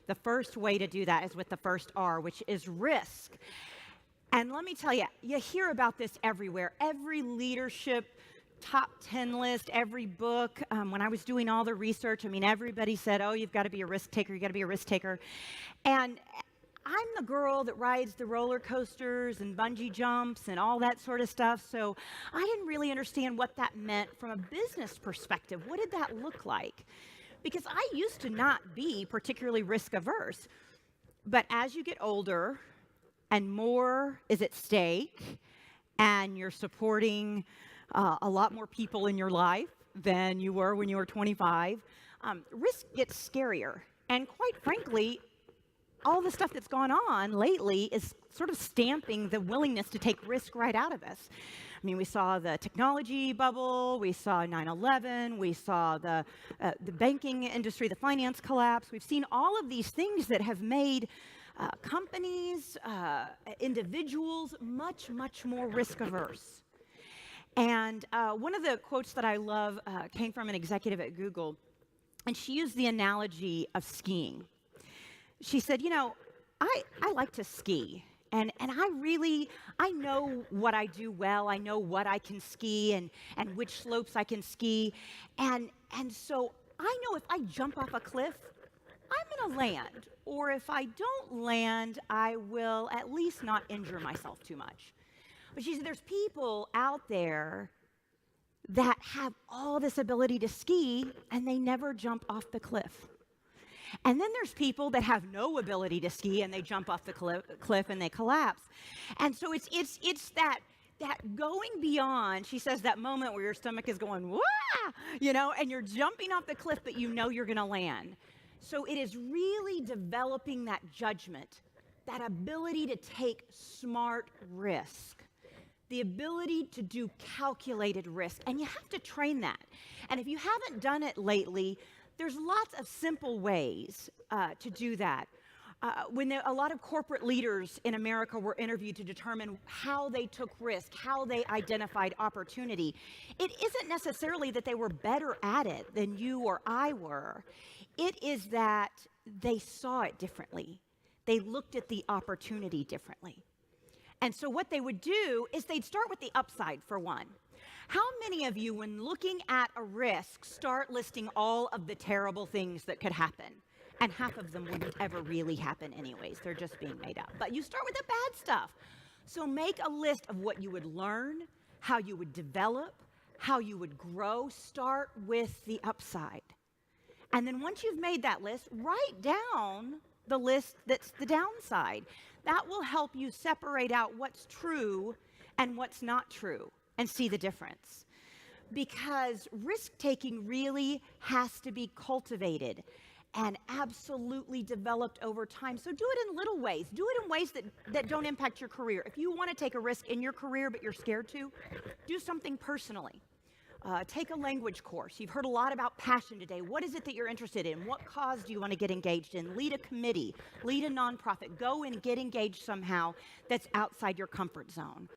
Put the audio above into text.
The first way to do that is with the first R, which is risk. And let me tell you, you hear about this everywhere. Every leadership top 10 list, every book. When I was doing all the research, I mean, everybody said, oh, you've got to be a risk taker, you've got to be a risk taker. And I'm the girl that rides the roller coasters and bungee jumps and all that sort of stuff, so I didn't really understand what that meant from a business perspective. What did that look like? Because I used to not be particularly risk averse. But as you get older and more is at stake and you're supporting a lot more people in your life than you were when you were 25, risk gets scarier. And quite frankly, all the stuff that's gone on lately is sort of stamping the willingness to take risk right out of us. I mean, we saw the technology bubble, we saw 9/11, we saw the banking industry, the finance collapse. We've seen all of these things that have made companies, individuals much, much more risk averse. And one of the quotes that I love came from an executive at Google, and she used the analogy of skiing. She said, you know, I like to ski, and I know what I do well. I know what I can ski and which slopes I can ski. And so I know if I jump off a cliff, I'm gonna land. Or if I don't land, I will at least not injure myself too much. But she said, there's people out there that have all this ability to ski, and they never jump off the cliff. And then there's people that have no ability to ski, and they jump off the cliff and they collapse. And so it's that going beyond, she says, that moment where your stomach is going, wah, you know, and you're jumping off the cliff, but you know you're going to land. So it is really developing that judgment, that ability to take smart risk, the ability to do calculated risk. And you have to train that. And if you haven't done it lately, there's lots of simple ways to do that. When a lot of corporate leaders in America were interviewed to determine how they took risk, how they identified opportunity, it isn't necessarily that they were better at it than you or I were. It is that they saw it differently. They looked at the opportunity differently. And so what they would do is they'd start with the upside, for one. How many of you, when looking at a risk, start listing all of the terrible things that could happen? And half of them wouldn't ever really happen anyways. They're just being made up. But you start with the bad stuff. So make a list of what you would learn, how you would develop, how you would grow. Start with the upside. And then once you've made that list, write down the list that's the downside. That will help you separate out what's true and what's not true and see the difference. Because risk-taking really has to be cultivated and absolutely developed over time. So do it in little ways. Do it in ways that don't impact your career. If you want to take a risk in your career but you're scared to, do something personally. Take a language course. You've heard a lot about passion today. What is it that you're interested in? What cause do you want to get engaged in? Lead a committee, lead a nonprofit. Go and get engaged somehow that's outside your comfort zone.